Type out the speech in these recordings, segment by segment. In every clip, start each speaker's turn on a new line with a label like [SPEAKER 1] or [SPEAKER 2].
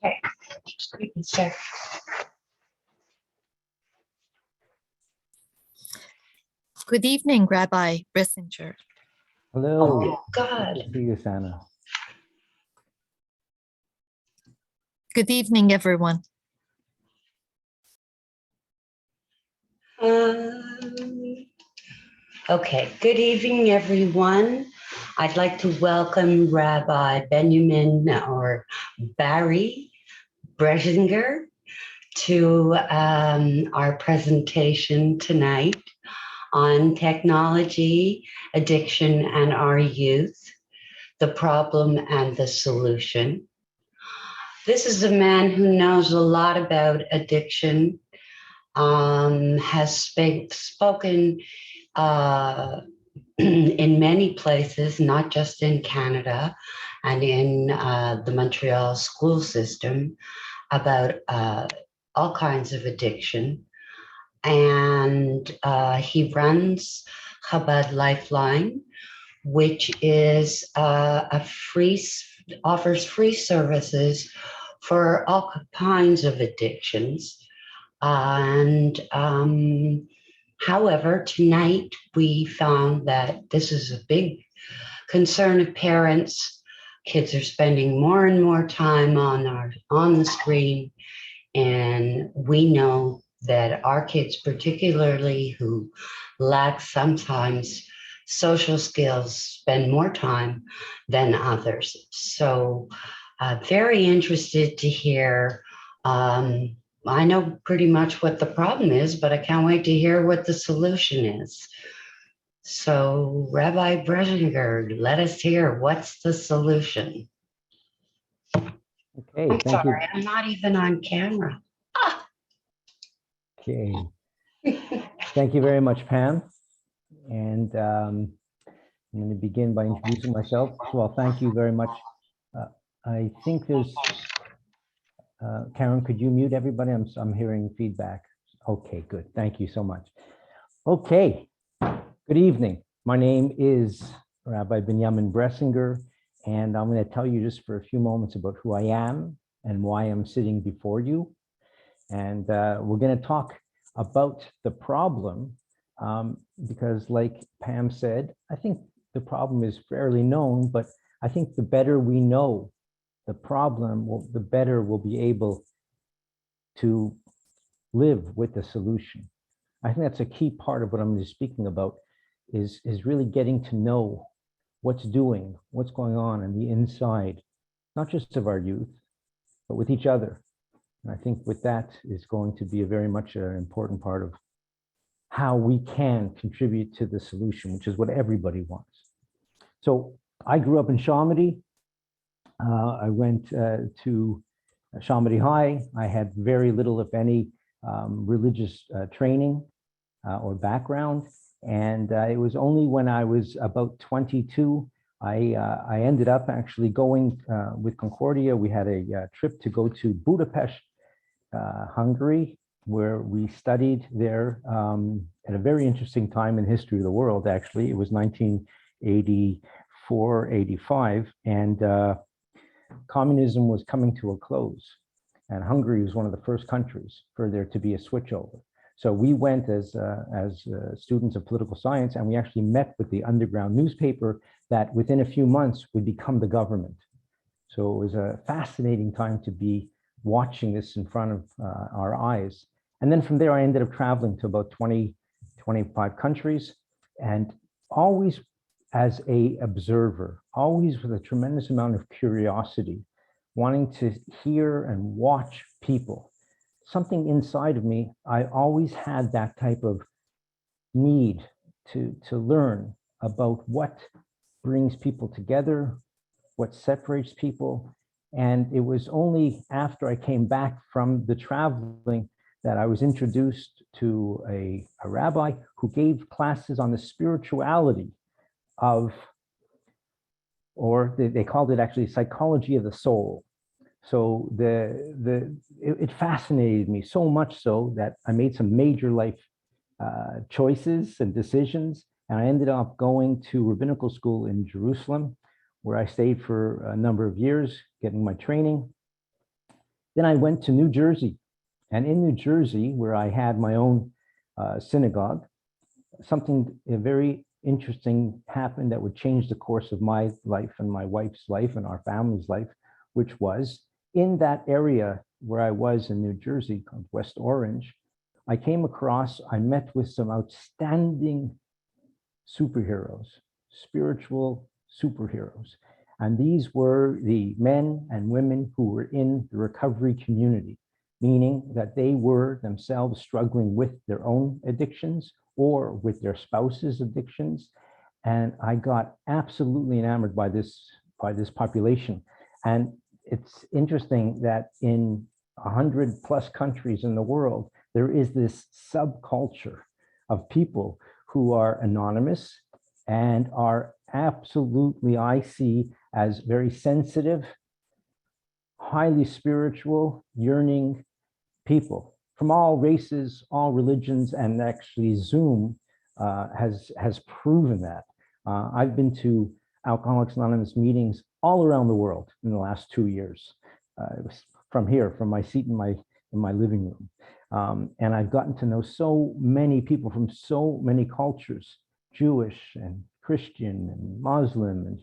[SPEAKER 1] Okay, we can start.
[SPEAKER 2] Good evening, Rabbi Bresinger.
[SPEAKER 3] Hello.
[SPEAKER 1] Oh, God.
[SPEAKER 3] Good to see you, Sana.
[SPEAKER 2] Good evening, everyone.
[SPEAKER 1] Okay, good evening, everyone. I'd like to welcome Rabbi Benjamin or Barry Bresinger to our presentation tonight on technology, addiction, and our youth, the problem and the solution. This is a man who knows a lot about addiction, has spoken in many places, not just in Canada and in the Montreal school system, about all kinds of addiction. And he runs Chabad Lifeline, which is offers free services for all kinds of addictions. And however, tonight we found that this is a big concern of parents. Kids are spending more and more time on the screen, and we know that our kids, particularly who lack sometimes social skills, spend more time than others. So very interested to hear. I know pretty much what the problem is, but I can't wait to hear what the solution is. So Rabbi Bresinger, let us hear what's the solution.
[SPEAKER 3] Okay,
[SPEAKER 1] I'm
[SPEAKER 3] thank
[SPEAKER 1] sorry, I'm not even on camera.
[SPEAKER 3] you. Okay, thank you very much, Pam. And I'm going to begin by introducing myself. Well, thank you very much. I think there's, Karen, could you mute everybody? I'm hearing feedback. Okay, good. Thank you so much. Okay, good evening. My name is Rabbi Benyamin Bresinger, and I'm going to tell you just for a few moments about who I am and why I'm sitting before you. And we're going to talk about the problem because, like Pam said, I think the problem is fairly known, but I think the better we know the problem, the better we'll be able to live with the solution. I think that's a key part of what I'm just speaking about is really getting to know what's going on the inside, not just of our youth, but with each other. And I think with that is going to be a very much an important part of how we can contribute to the solution, which is what everybody wants. So I grew up in Shamedy. I went to Shamedy High. I had very little, if any, religious training or background. And it was only when I was about 22, I ended up actually going with Concordia. We had a trip to go to Budapest, Hungary, where we studied there at a very interesting time in history of the world, actually. It was 1984, 85, and communism was coming to a close. And Hungary was one of the first countries for there to be a switchover. So we went as students of political science, and we actually met with the underground newspaper that within a few months would become the government. So it was a fascinating time to be watching this in front of our eyes. And then from there, I ended up traveling to about 20, 25 countries, and always as an observer, always with a tremendous amount of curiosity, wanting to hear and watch people. Something inside of me, I always had that type of need to learn about what brings people together, what separates people, And it was only after I came back from the traveling that I was introduced to a rabbi who gave classes on the spirituality of, or they called it actually psychology of the soul. So it fascinated me so much so that I made some major life choices and decisions. And I ended up going to rabbinical school in Jerusalem, where I stayed for a number of years, getting my training. Then I went to New Jersey. And in New Jersey, where I had my own synagogue, something very interesting happened that would change the course of my life and my wife's life and our family's life, which was in that area where I was in New Jersey, called West Orange. I met with some outstanding superheroes, spiritual superheroes. And these were the men and women who were in the recovery community, meaning that they were themselves struggling with their own addictions or with their spouse's addictions. And I got absolutely enamored by this population. And it's interesting that in 100 plus countries in the world, there is this subculture of people who are anonymous and are absolutely, I see, as very sensitive, highly spiritual, yearning people from all races, all religions, and actually Zoom has proven that. I've been to Alcoholics Anonymous meetings all around the world in the last 2 years. It was from here, from my seat in my living room. And I've gotten to know so many people from so many cultures, Jewish and Christian and Muslim,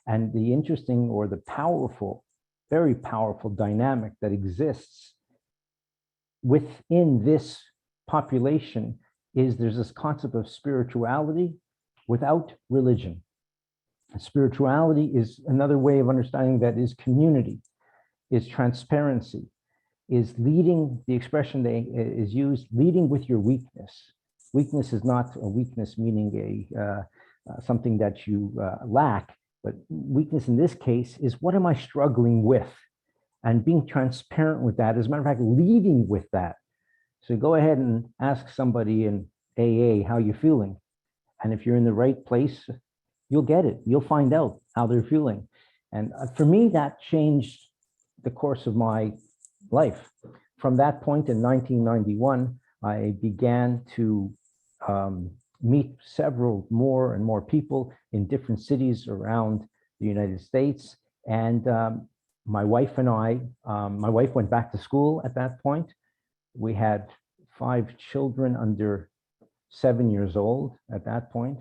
[SPEAKER 3] and the interesting or the powerful, very powerful dynamic that exists within this population is there's this concept of spirituality without religion. Spirituality is another way of understanding that is community, is transparency, is leading, the expression that is used, leading with your weakness. Weakness is not a weakness meaning something that you lack, but weakness in this case is what am I struggling with? And being transparent with that, as a matter of fact, leading with that. So go ahead and ask somebody in AA how you're feeling. And if you're in the right place, you'll get it. You'll find out how they're feeling. And for me, that changed the course of my life. From that point in 1991, I began to meet several more and more people in different cities around the United States. And my wife and I, my wife went back to school at that point. We had 5 children under 7 years old at that point.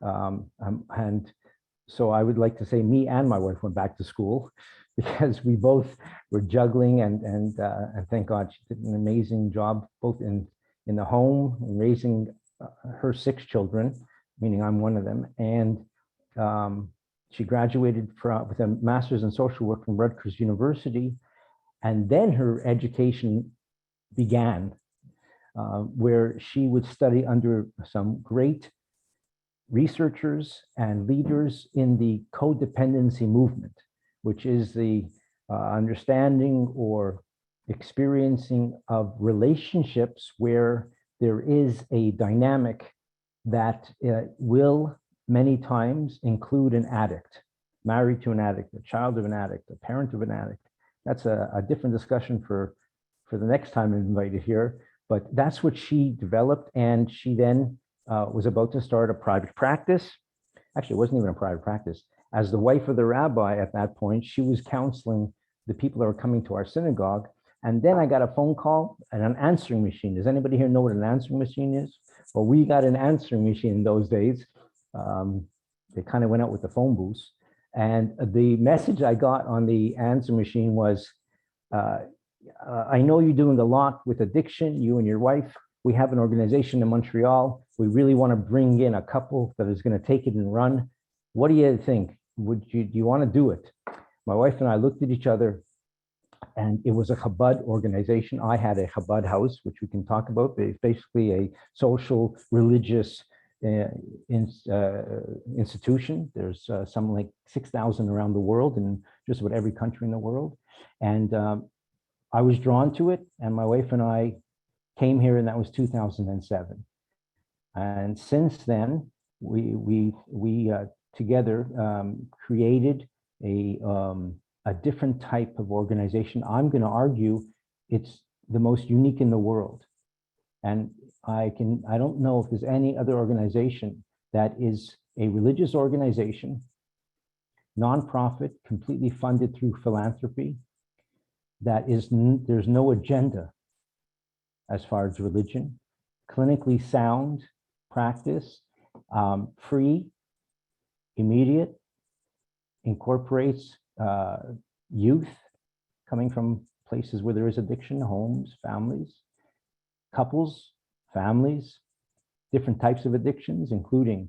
[SPEAKER 3] And so I would like to say me and my wife went back to school because we both were juggling and thank God she did an amazing job both in the home and raising her 6 children, meaning I'm one of them. And she graduated with a master's in social work from Rutgers University. And then her education began, where she would study under some great researchers and leaders in the codependency movement, which is the understanding or experiencing of relationships where there is a dynamic that will many times include an addict, married to an addict, a child of an addict, a parent of an addict. That's a different discussion for the next time I'm invited here, but that's what she developed. And she then was about to start a private practice. Actually, it wasn't even a private practice. As the wife of the rabbi at that point, she was counseling the people that were coming to our synagogue. And then I got a phone call and an answering machine. Does anybody here know what an answering machine is? Well, we got an answering machine in those days. They kind of went out with the phone booths. And the message I got on the answer machine was, I know you're doing a lot with addiction, you and your wife. We have an organization in Montreal. We really want to bring in a couple that is going to take it and run. What do you think? Do you want to do it? My wife and I looked at each other, and it was a Chabad organization. I had a Chabad house, which we can talk about. It's basically a social, religious institution. There's something like 6,000 around the world in just about every country in the world. And I was drawn to it, and my wife and I came here, and that was 2007. And since then, we together created a different type of organization. I'm going to argue it's the most unique in the world. And I don't know if there's any other organization that is a religious organization, nonprofit, completely funded through philanthropy, there's no agenda as far as religion, clinically sound practice, free, immediate, incorporates youth coming from places where there is addiction, homes, families, couples, families, different types of addictions, including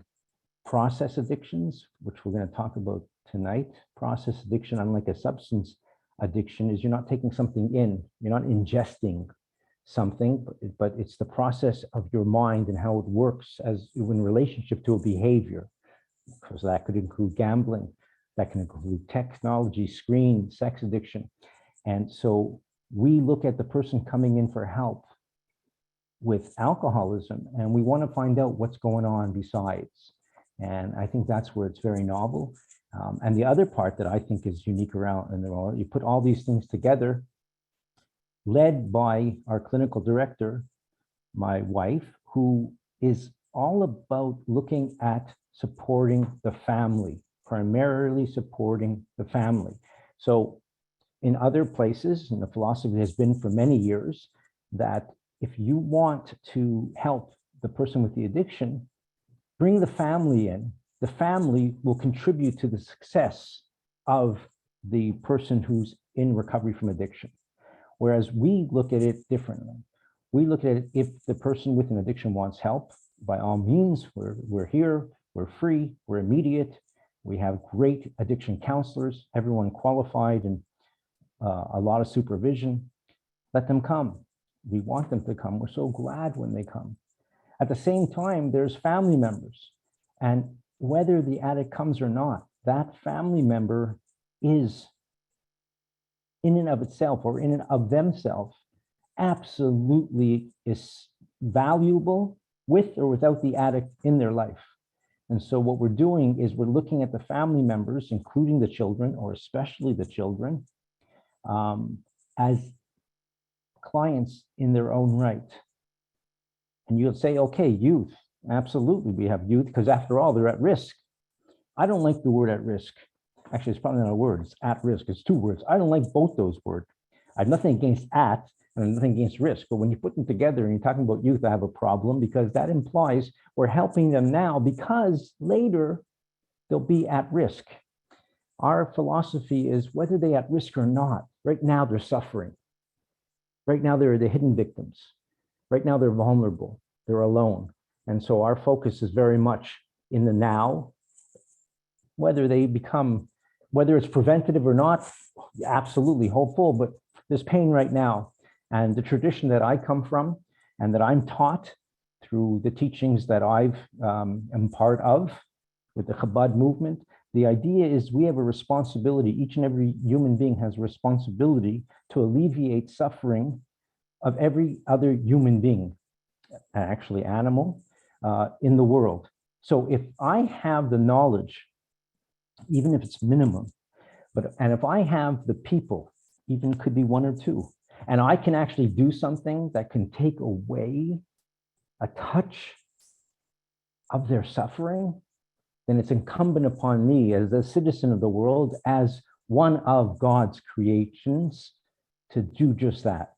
[SPEAKER 3] process addictions, which we're going to talk about tonight. Process addiction, unlike a substance addiction, is you're not taking something in, you're not ingesting something, but it's the process of your mind and how it works as in relationship to a behavior. Because that could include gambling, that can include technology, screen, sex addiction. And so we look at the person coming in for help with alcoholism, and we want to find out what's going on besides. And I think that's where it's very novel. And the other part that I think is unique around, and you put all these things together, led by our clinical director, my wife, who is all about looking at supporting the family, primarily supporting the family. So in other places, and the philosophy has been for many years, that if you want to help the person with the addiction, bring the family in. The family will contribute to the success of the person who's in recovery from addiction. Whereas we look at it differently. We look at it, if the person with an addiction wants help, by all means, we're here, we're free, we're immediate. We have great addiction counselors, everyone qualified, and a lot of supervision. Let them come. We want them to come. We're so glad when they come. At the same time, there's family members. And whether the addict comes or not, that family member is, in and of itself or in and of themselves, absolutely is valuable with or without the addict in their life. And so what we're doing is we're looking at the family members, including the children, or especially the children, as clients in their own right. And you'll say, okay, youth, absolutely, we have youth, because after all, they're at risk. I don't like the word at risk. Actually, it's probably not a word, it's at risk, it's two words. I don't like both those words. I have nothing against at and nothing against risk, but when you put them together and you're talking about youth, I have a problem, because that implies we're helping them now because later they'll be at risk. Our philosophy is whether they're at risk or not, right now they're suffering. Right now they're the hidden victims. Right now they're vulnerable, they're alone. And so our focus is very much in the now. Whether it's preventative or not, absolutely hopeful, but there's pain right now. And the tradition that I come from and that I'm taught through the teachings that I've am part of with the Chabad movement, the idea is we have a responsibility, each and every human being has a responsibility to alleviate suffering of every other human being, actually animal, in the world. So if I have the knowledge, even if it's minimum, and if I have the people, even could be one or two, and I can actually do something that can take away a touch of their suffering, then it's incumbent upon me as a citizen of the world, as one of God's creations, to do just that.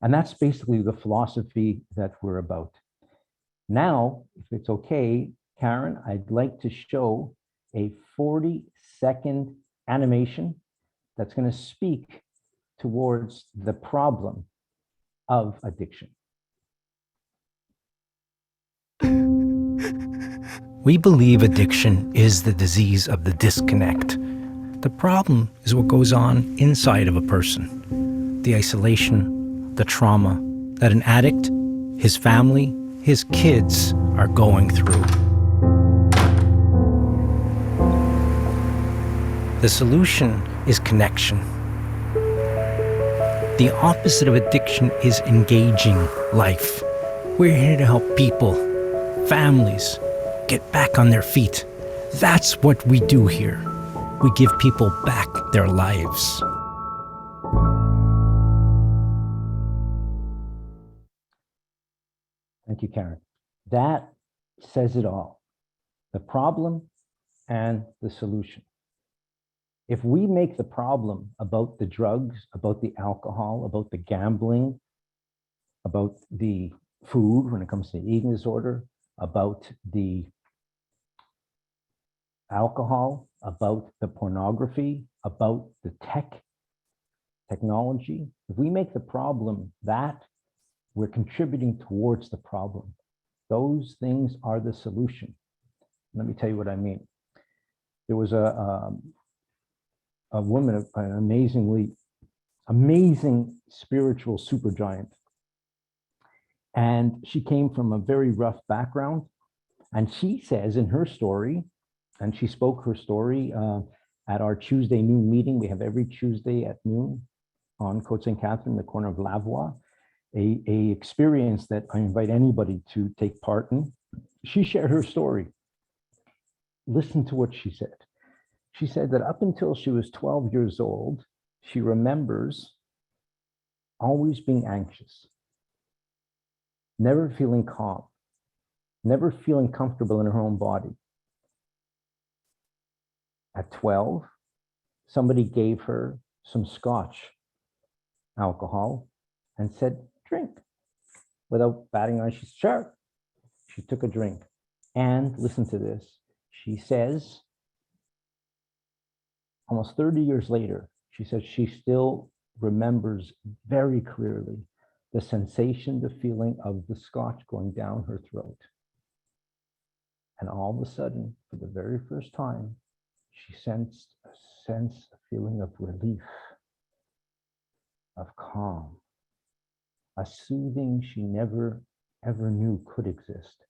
[SPEAKER 3] And that's basically the philosophy that we're about. Now, if it's okay, Karen, I'd like to show a 40-second animation that's going to speak towards the problem of addiction.
[SPEAKER 4] We believe addiction is the disease of the disconnect. The problem is what goes on inside of a person. The isolation, the trauma that an addict, his family, his kids are going through. The solution is connection. The opposite of addiction is engaging life. We're here to help people, families, get back on their feet. That's what we do here. We give people back their lives.
[SPEAKER 3] Thank you, Karen. That says it all. The problem and the solution. If we make the problem about the drugs, about the alcohol, about the gambling, about the food when it comes to eating disorder, about the alcohol, about the pornography, about the technology, if we make the problem that, we're contributing towards the problem. Those things are the solution. Let me tell you what I mean. There was a woman, an amazing spiritual supergiant. And she came from a very rough background. And she says in her story, and she spoke her story at our Tuesday noon meeting. We have every Tuesday at noon on Côte St. Catherine, the corner of Lavoie, a experience that I invite anybody to take part in. She shared her story. Listen to what she said. She said that up until she was 12 years old, she remembers always being anxious, never feeling calm, never feeling comfortable in her own body. At 12, somebody gave her some scotch alcohol and said, drink. Without batting an eye, she said, sure. She took a drink. And listen to this. She says, almost 30 years later, she says she still remembers very clearly the sensation, the feeling of the scotch going down her throat. And all of a sudden, for the very first time, she sensed a feeling of relief, of calm, a soothing she never, ever knew could exist.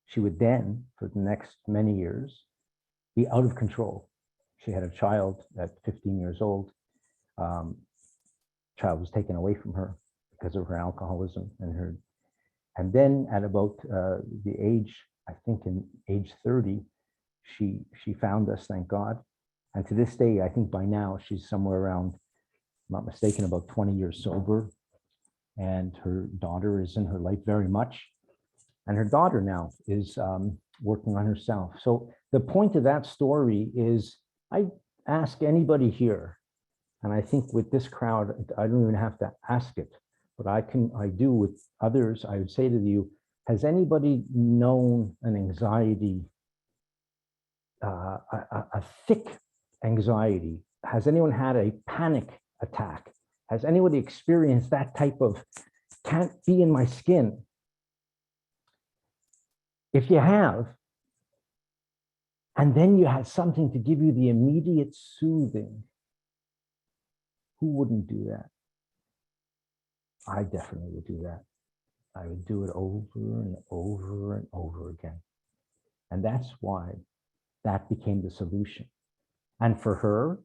[SPEAKER 3] She would then, for the next many years, be out of control. She had a child at 15 years old. Child was taken away from her because of her alcoholism and then at about the age, I think in age 30, she found us, thank God. And to this day, I think by now she's somewhere around, I'm not mistaken, about 20 years sober. And her daughter is in her life very much. And her daughter now is working on herself. So the point of that story is, I ask anybody here, and I think with this crowd, I don't even have to ask it, but I do with others. I would say to you, has anybody known an anxiety, a thick anxiety? Has anyone had a panic attack? Has anybody experienced that type of can't be in my skin? If you have, and then you had something to give you the immediate soothing, who wouldn't do that? I definitely would do that. I would do it over and over and over again. And that's why that became the solution. And for her,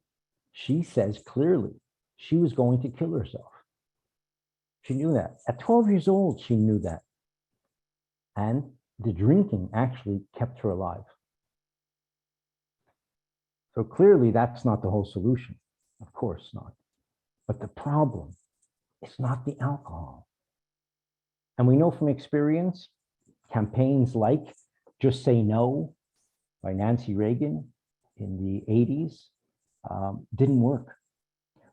[SPEAKER 3] she says clearly, she was going to kill herself. She knew that. At 12 years old, she knew that. And the drinking actually kept her alive. So clearly, that's not the whole solution. Of course not. But the problem is not the alcohol. And we know from experience, campaigns like Just Say No by Nancy Reagan in the 80s didn't work.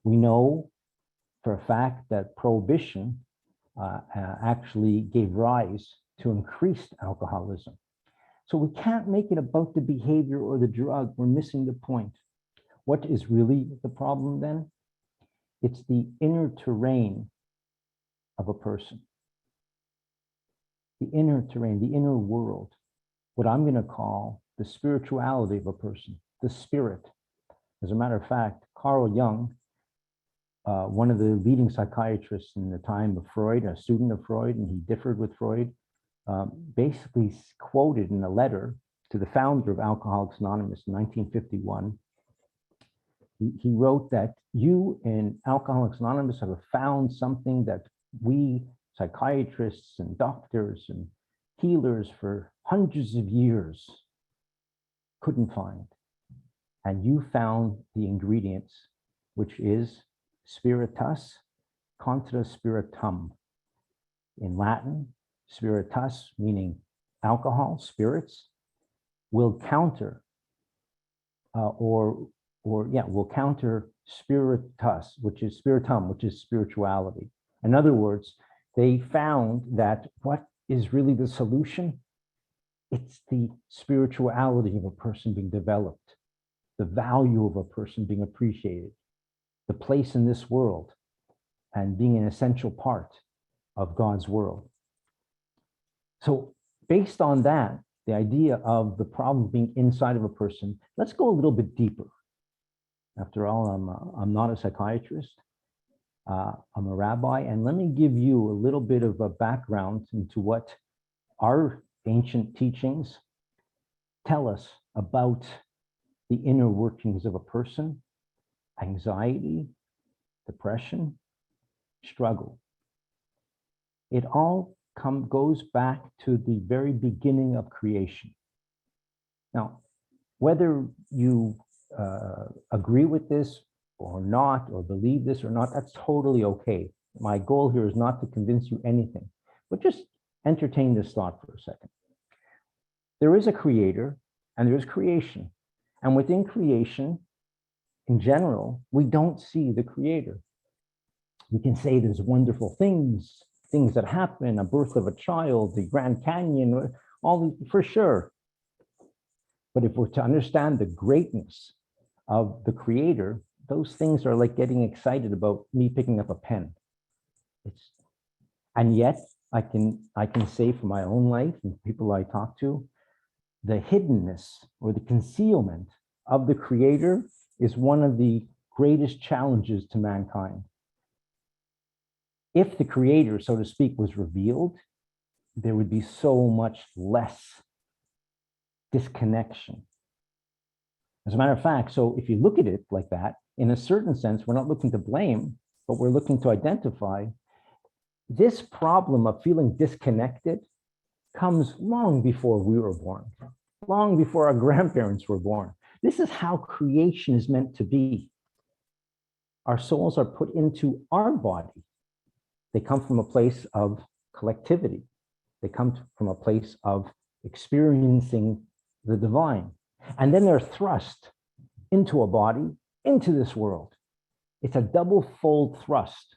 [SPEAKER 3] We know for a fact that prohibition actually gave rise to increased alcoholism. So we can't make it about the behavior or the drug. We're missing the point. What is really the problem then? It's the inner terrain of a person. The inner terrain, the inner world, what I'm going to call the spirituality of a person, the spirit. As a matter of fact, Carl Jung one of the leading psychiatrists in the time of Freud, a student of Freud, and he differed with Freud, basically quoted in a letter to the founder of Alcoholics Anonymous in 1951. He wrote that you in Alcoholics Anonymous have found something that we psychiatrists and doctors and healers for hundreds of years couldn't find. And you found the ingredients, which is spiritus contra spiritum. In Latin, spiritus, meaning alcohol, spirits, will counter will counter spiritus, which is spiritum, which is spirituality. In other words, they found that what is really the solution? It's the spirituality of a person being developed, the value of a person being appreciated, the place in this world, and being an essential part of God's world. So based on that, the idea of the problem being inside of a person, let's go a little bit deeper. After all, I'm not a psychiatrist. I'm a rabbi, and let me give you a little bit of a background into what our ancient teachings tell us about the inner workings of a person: anxiety, depression, struggle. It all goes back to the very beginning of creation. Now, whether you agree with this or not, or believe this or not, that's totally okay. My goal here is not to convince you anything, but just entertain this thought for a second. There is a creator and there is creation. And within creation, in general, we don't see the creator. We can say there's wonderful things that happen, a birth of a child, the Grand Canyon, all for sure. But if we're to understand the greatness of the creator, those things are like getting excited about me picking up a pen. And yet I can say for my own life and people I talk to, the hiddenness or the concealment of the creator is one of the greatest challenges to mankind. If the creator, so to speak, was revealed, there would be so much less disconnection. As a matter of fact, so if you look at it like that, in a certain sense, we're not looking to blame, but we're looking to identify. This problem of feeling disconnected comes long before we were born, long before our grandparents were born. This is how creation is meant to be. Our souls are put into our body. They come from a place of collectivity. They come from a place of experiencing the divine. And then they're thrust into a body, into this world. It's a double-fold thrust,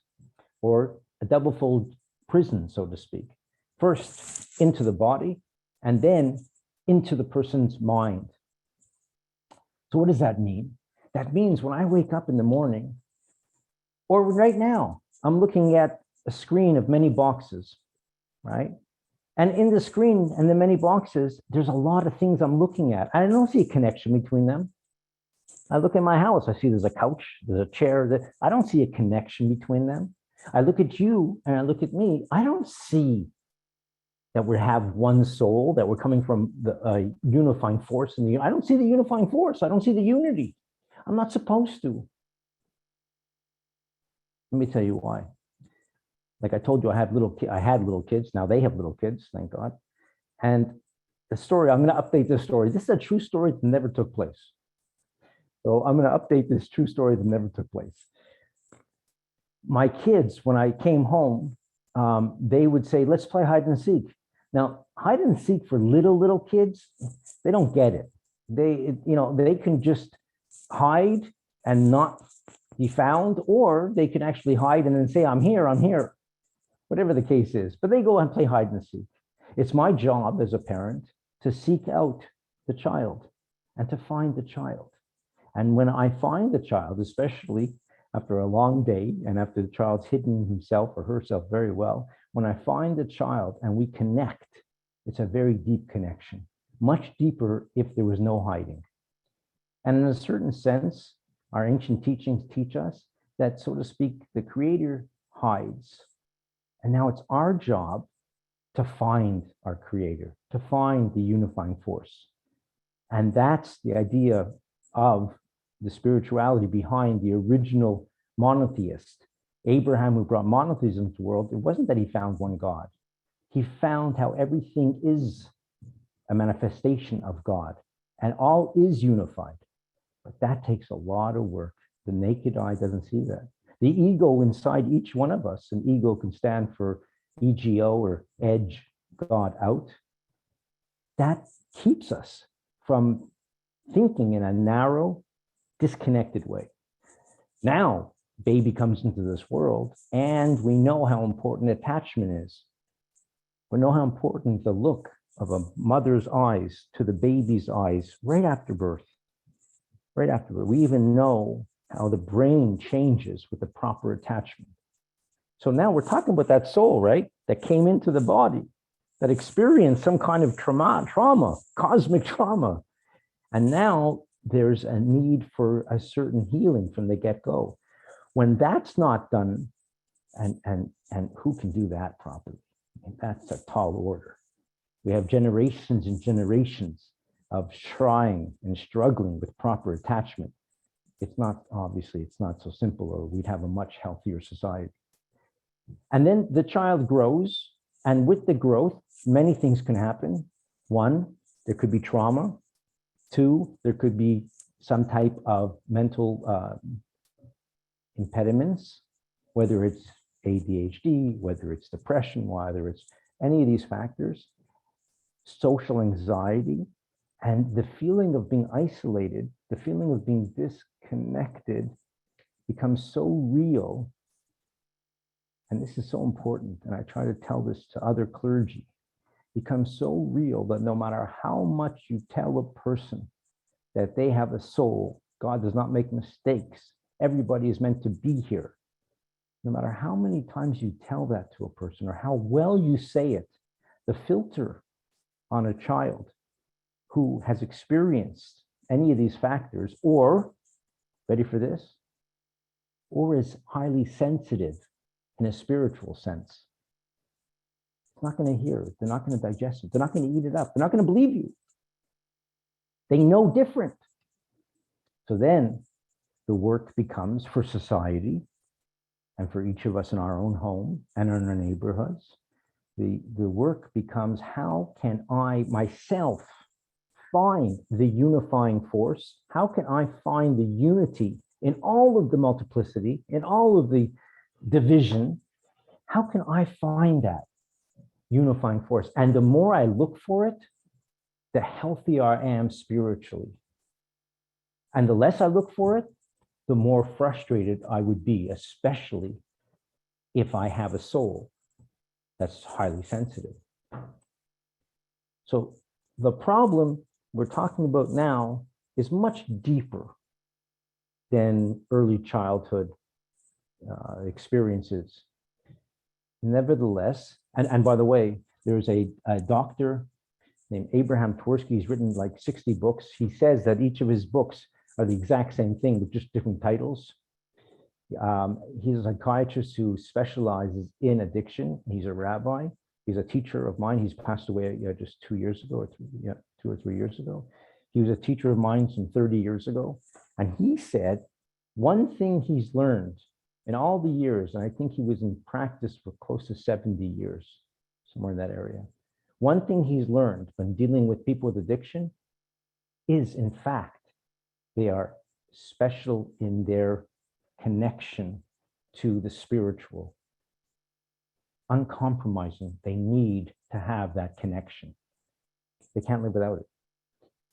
[SPEAKER 3] or a double-fold prison, so to speak. First into the body, and then into the person's mind. So what does that mean? That means when I wake up in the morning, or right now, I'm looking at a screen of many boxes, right? And in the screen and the many boxes, there's a lot of things I'm looking at. I don't see a connection between them. I look at my house, I see there's a couch, there's a chair. I don't see a connection between them. I look at you and I look at me. I don't see that we have one soul, that we're coming from the unifying force. I don't see the unifying force. I don't see the unity. I'm not supposed to. Let me tell you why. Like I told you, I had little kids. Now they have little kids, thank God. And the story, I'm going to update this story. This is a true story that never took place. So I'm going to update this true story that never took place. My kids, when I came home, they would say, let's play hide and seek. Now, hide and seek for little kids, they don't get it. They can just hide and not be found, or they can actually hide and then say, I'm here, whatever the case is. But they go and play hide and seek. It's my job as a parent to seek out the child and to find the child. And when I find the child, especially after a long day and after the child's hidden himself or herself very well, when I find the child and we connect, it's a very deep connection, much deeper if there was no hiding. And in a certain sense, our ancient teachings teach us that, so to speak, the Creator hides. And now it's our job to find our Creator, to find the unifying force. And that's the idea of the spirituality behind the original monotheist. Abraham, who brought monotheism to the world, it wasn't that he found one God. He found how everything is a manifestation of God and all is unified. But that takes a lot of work. The naked eye doesn't see that. The ego inside each one of us, an ego can stand for EGO or edge God out. That keeps us from thinking in a narrow, disconnected way. Now, baby comes into this world and we know how important attachment is. We know how important the look of a mother's eyes to the baby's eyes right after birth. Right after birth. We even know how the brain changes with the proper attachment. So now we're talking about that soul, right? That came into the body, that experienced some kind of trauma, cosmic trauma. And now there's a need for a certain healing from the get-go. When that's not done, and who can do that properly? And that's a tall order. We have generations and generations of trying and struggling with proper attachment. It's not, obviously, it's not so simple, or we'd have a much healthier society. And then the child grows, and with the growth, many things can happen. One, there could be trauma. Two, there could be some type of mental impediments, whether it's ADHD, whether it's depression, whether it's any of these factors, social anxiety, and the feeling of being isolated, the feeling of being disconnected becomes so real. And this is so important, and I try to tell this to other clergy, becomes so real that no matter how much you tell a person that they have a soul, God does not make mistakes, everybody is meant to be here. No matter how many times you tell that to a person or how well you say it, the filter on a child who has experienced any of these factors, or, ready for this, or is highly sensitive in a spiritual sense, it's not going to hear it. They're not going to digest it. They're not going to eat it up. They're not going to believe you. They know different. So then the work becomes for society and for each of us in our own home and in our neighborhoods. The work becomes, how can I myself find the unifying force? How can I find the unity in all of the multiplicity, in all of the division? How can I find that unifying force? And the more I look for it, the healthier I am spiritually. And the less I look for it, the more frustrated I would be, especially if I have a soul that's highly sensitive. So the problem we're talking about now is much deeper than early childhood experiences. Nevertheless, and by the way, there's a doctor named Abraham Tversky. He's written like 60 books. He says that each of his books are the exact same thing with just different titles. He's a psychiatrist who specializes in addiction. He's a rabbi. He's a teacher of mine. He's passed away just 2 years ago, or 2 or 3 years ago. He was a teacher of mine some 30 years ago. And he said one thing he's learned in all the years, and I think he was in practice for close to 70 years, somewhere in that area. One thing he's learned when dealing with people with addiction is, in fact, they are special in their connection to the spiritual. Uncompromising, they need to have that connection. They can't live without it.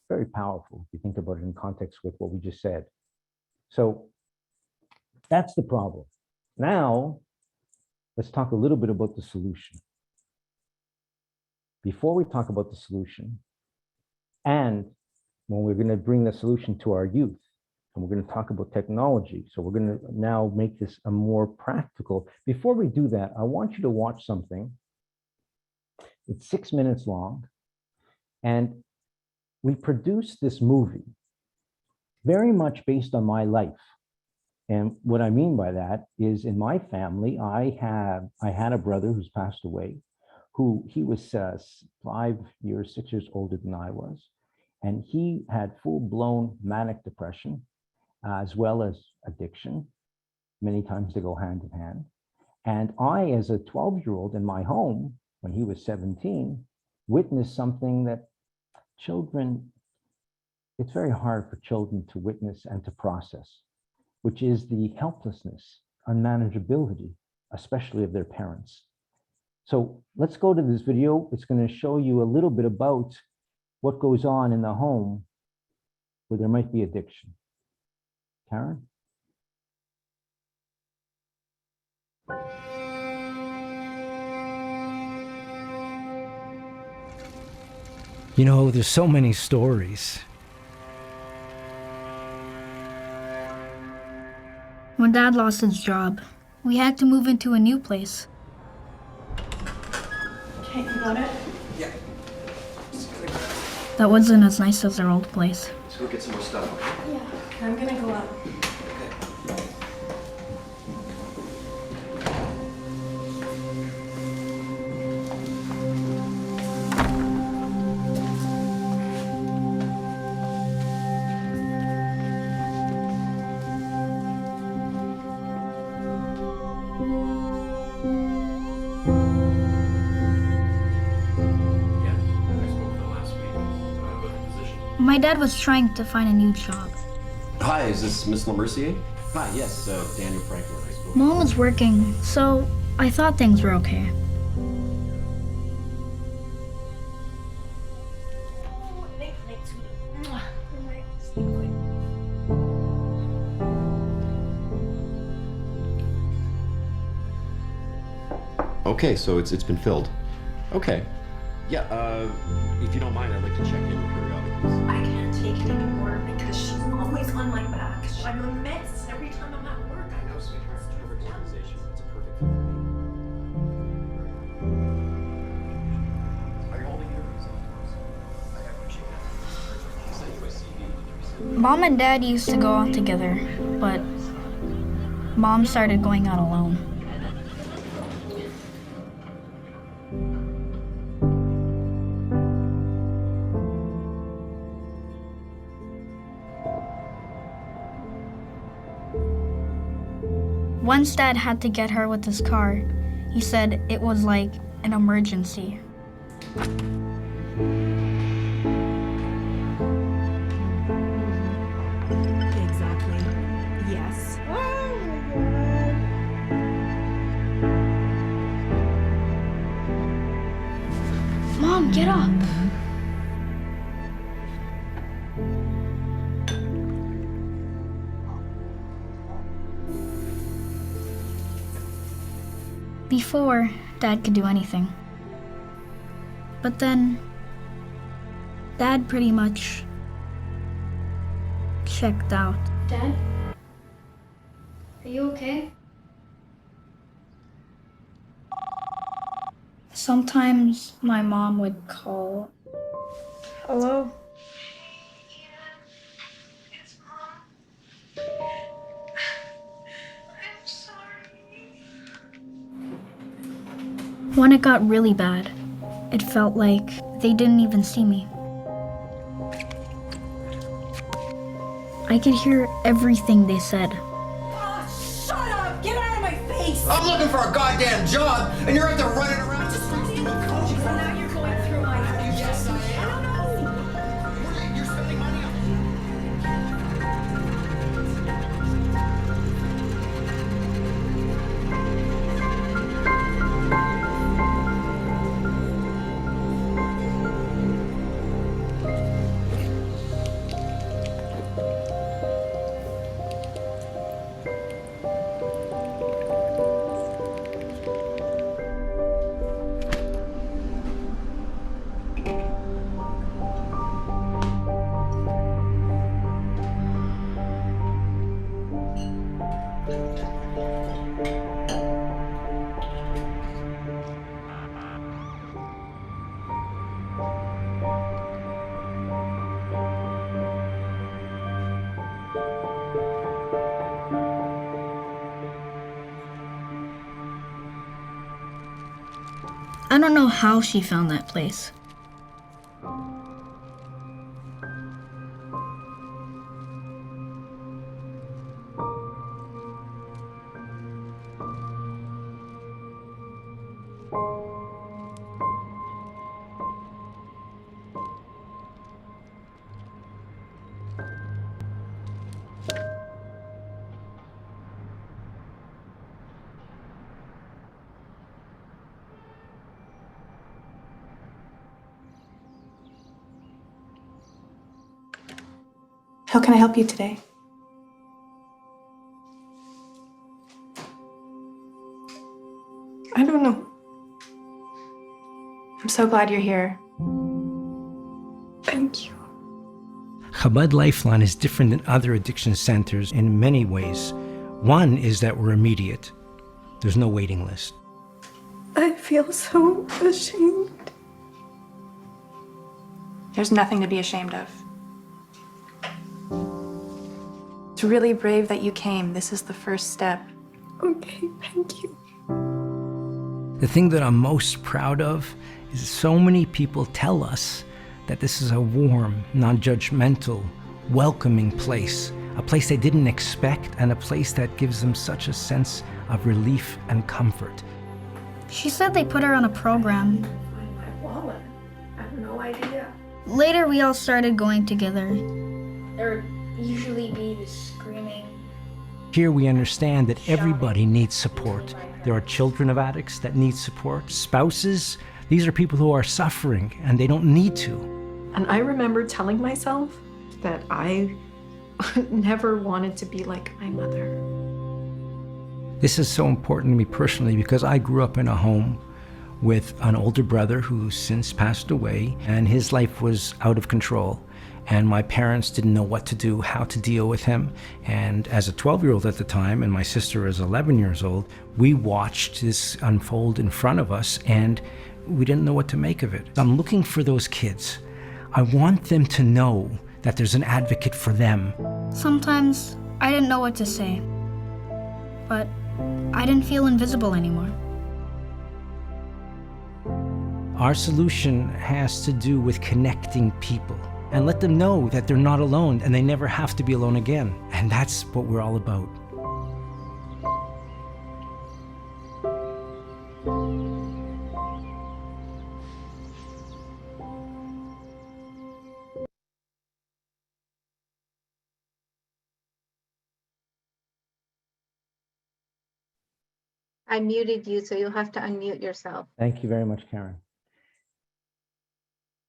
[SPEAKER 3] Very powerful if you think about it in context with what we just said. So that's the problem. Now, let's talk a little bit about the solution. Before we talk about the solution, and when we're going to bring the solution to our youth, and we're going to talk about technology, so we're going to now make this a more practical. Before we do that, I want you to watch something. It's 6 minutes long, and we produced this movie very much based on my life. And what I mean by that is in my family, I had a brother who's passed away, who he was 5 years, 6 years older than I was. And he had full-blown manic depression, as well as addiction. Many times they go hand in hand. And I, as a 12-year-old in my home, when he was 17, witnessed something that it's very hard for children to witness and to process, which is the helplessness, unmanageability, especially of their parents. So let's go to this video. It's going to show you a little bit about what goes on in the home where there might be addiction. Karen?
[SPEAKER 4] You know, there's so many stories.
[SPEAKER 5] When Dad lost his job, we had to move into a new place.
[SPEAKER 6] Okay, you got it?
[SPEAKER 7] Yeah.
[SPEAKER 5] That wasn't as nice as our old place.
[SPEAKER 7] Let's go get some more stuff, okay?
[SPEAKER 6] Yeah. I'm gonna go up.
[SPEAKER 5] My dad was trying to find a new job.
[SPEAKER 7] Hi, is this Miss Lemercier? Hi, yes, Daniel Franklin. I spoke.
[SPEAKER 5] Mom was working, so I thought things were okay.
[SPEAKER 7] Okay, so it's been filled. Okay. Yeah, if you don't mind, I'd like to check in periodically.
[SPEAKER 6] I can't take it anymore because she's always on my back. I'm a mess every time I'm at work.
[SPEAKER 7] I know, sweetheart. It's a perfect organization. It's a perfect fit for me. Are you holding your I appreciate that. I sent you my CV. Did you receive it?
[SPEAKER 5] Mom and Dad used to go out together, but Mom started going out alone. Once Dad had to get her with his car, he said it was like an emergency.
[SPEAKER 6] Exactly. Yes.
[SPEAKER 5] Mom, get up! Before, Dad could do anything. But then, Dad pretty much checked out. Dad? Are you okay? Sometimes my mom would call. Hello?
[SPEAKER 6] It's Mom. I'm sorry.
[SPEAKER 5] When it got really bad, it felt like they didn't even see me. I could hear everything they said.
[SPEAKER 6] Oh, shut up! Get out of my face!
[SPEAKER 8] I'm looking for a goddamn job, and you're out there running around just
[SPEAKER 6] So now you're going through my house.
[SPEAKER 8] Yes, I am.
[SPEAKER 6] I don't know.
[SPEAKER 8] You're spending money on
[SPEAKER 5] I don't know how she found that place.
[SPEAKER 6] How can I help you today? I don't know. I'm so glad you're here. Thank you.
[SPEAKER 4] Chabad Lifeline is different than other addiction centers in many ways. One is that we're immediate. There's no waiting list.
[SPEAKER 6] I feel so ashamed. There's nothing to be ashamed of. It's really brave that you came. This is the first step. Okay, thank you.
[SPEAKER 4] The thing that I'm most proud of is so many people tell us that this is a warm, non-judgmental, welcoming place, a place they didn't expect, and a place that gives them such a sense of relief and comfort.
[SPEAKER 5] She said they put her on a program.
[SPEAKER 6] My wallet. I have no idea.
[SPEAKER 5] Later, we all started going together. There would usually be this screaming.
[SPEAKER 4] Here we understand that everybody needs support. There are children of addicts that need support, spouses. These are people who are suffering and they don't need to.
[SPEAKER 6] And I remember telling myself that I never wanted to be like my mother.
[SPEAKER 4] This is so important to me personally because I grew up in a home with an older brother who's since passed away, and his life was out of control. And my parents didn't know what to do, how to deal with him. And as a 12-year-old at the time, and my sister was 11 years old, we watched this unfold in front of us, and we didn't know what to make of it. I'm looking for those kids. I want them to know that there's an advocate for them.
[SPEAKER 5] Sometimes I didn't know what to say, but I didn't feel invisible anymore.
[SPEAKER 4] Our solution has to do with connecting people and let them know that they're not alone and they never have to be alone again. And that's what we're all about.
[SPEAKER 9] I muted you, so you'll have to unmute yourself.
[SPEAKER 3] Thank you very much, Karen.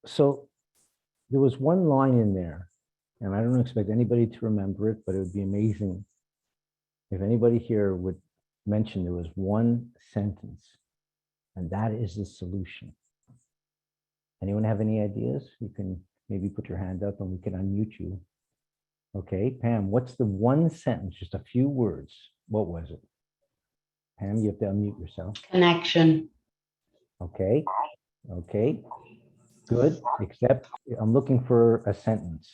[SPEAKER 3] So there was one line in there, and I don't expect anybody to remember it, but it would be amazing if anybody here would mention there was one sentence, and that is the solution. Anyone have any ideas? You can maybe put your hand up and we can unmute you. Okay, Pam, what's the one sentence, just a few words? What was it? Pam, you have to unmute yourself.
[SPEAKER 1] Connection.
[SPEAKER 3] Okay, okay, good, except I'm looking for a sentence.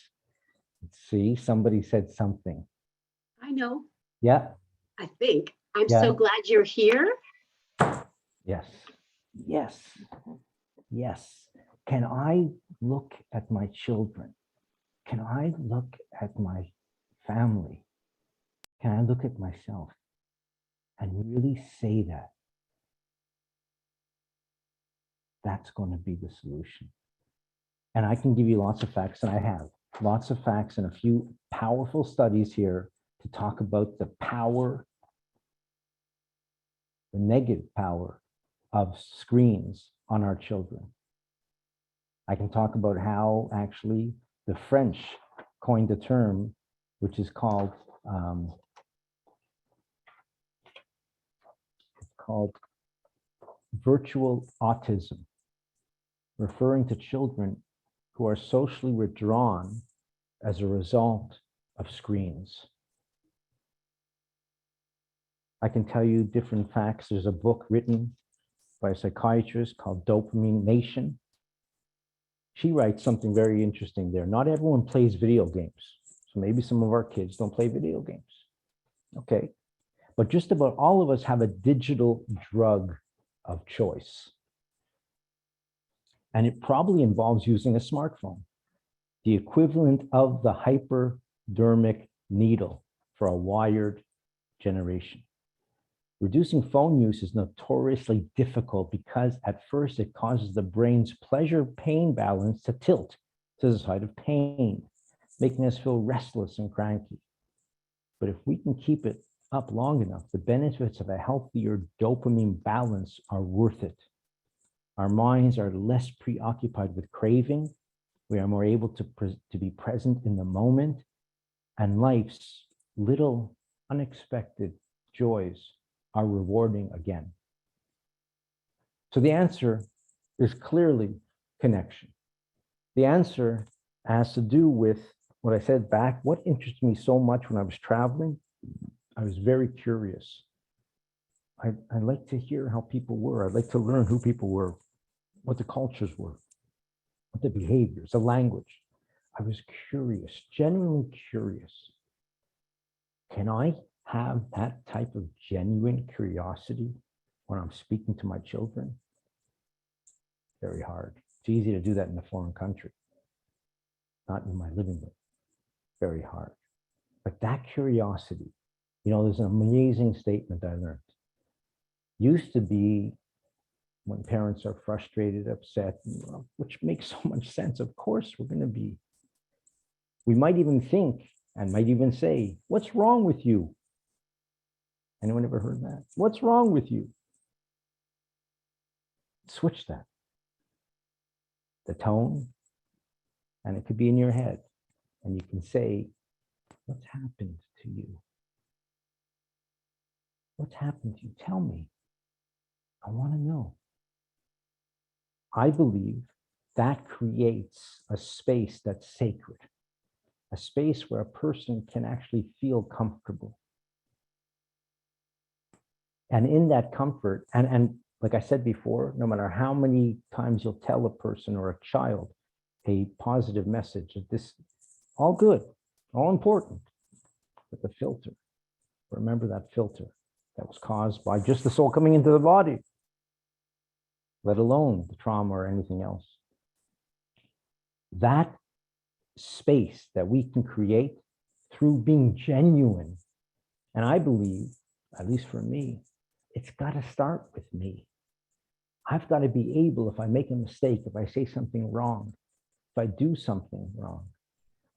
[SPEAKER 3] Let's see, somebody said something.
[SPEAKER 10] I know.
[SPEAKER 3] Yeah,
[SPEAKER 10] I think. I'm
[SPEAKER 3] Yeah.
[SPEAKER 10] so glad you're here.
[SPEAKER 3] yes, yes, yes. Can I look at my children? Can I look at my family? Can I look at myself and really say that? That's going to be the solution. And I can give you lots of facts, and I have lots of facts and a few powerful studies here to talk about the power, the negative power of screens on our children. I can talk about how actually the French coined a term which is called virtual autism, referring to children who are socially withdrawn as a result of screens. I can tell you different facts. There's a book written by a psychiatrist called Dopamine Nation. She writes something very interesting there. Not everyone plays video games. So maybe some of our kids don't play video games. Okay. But just about all of us have a digital drug of choice. And it probably involves using a smartphone, the equivalent of the hypodermic needle for a wired generation. Reducing phone use is notoriously difficult because at first it causes the brain's pleasure-pain balance to tilt to the side of pain, making us feel restless and cranky. But if we can keep it up long enough, the benefits of a healthier dopamine balance are worth it. Our minds are less preoccupied with craving. We are more able to be present in the moment, and life's little unexpected joys are rewarding again. So the answer is clearly connection. The answer has to do with what I said back. What interested me so much when I was traveling, I was very curious. I like to hear how people were. I'd like to learn who people were, what the cultures were, what the behaviors, the language. I was curious, genuinely curious. Can I have that type of genuine curiosity when I'm speaking to my children? Very hard. It's easy to do that in a foreign country, not in my living room. Very hard. But that curiosity, there's an amazing statement I learned. Used to be when parents are frustrated, upset, which makes so much sense. Of course, we're going to be. We might even think and might even say, "What's wrong with you?" Anyone ever heard that? What's wrong with you? Switch that. The tone, and it could be in your head, and you can say, "What's happened to you? What's happened to you? Tell me. I want to know." I believe that creates a space that's sacred, a space where a person can actually feel comfortable. And in that comfort, and like I said before, no matter how many times you'll tell a person or a child a positive message that this, all good, all important, but the filter, remember that filter that was caused by just the soul coming into the body, let alone the trauma or anything else. That space that we can create through being genuine, and I believe, at least for me, it's got to start with me. I've got to be able, if I make a mistake, if I say something wrong, if I do something wrong,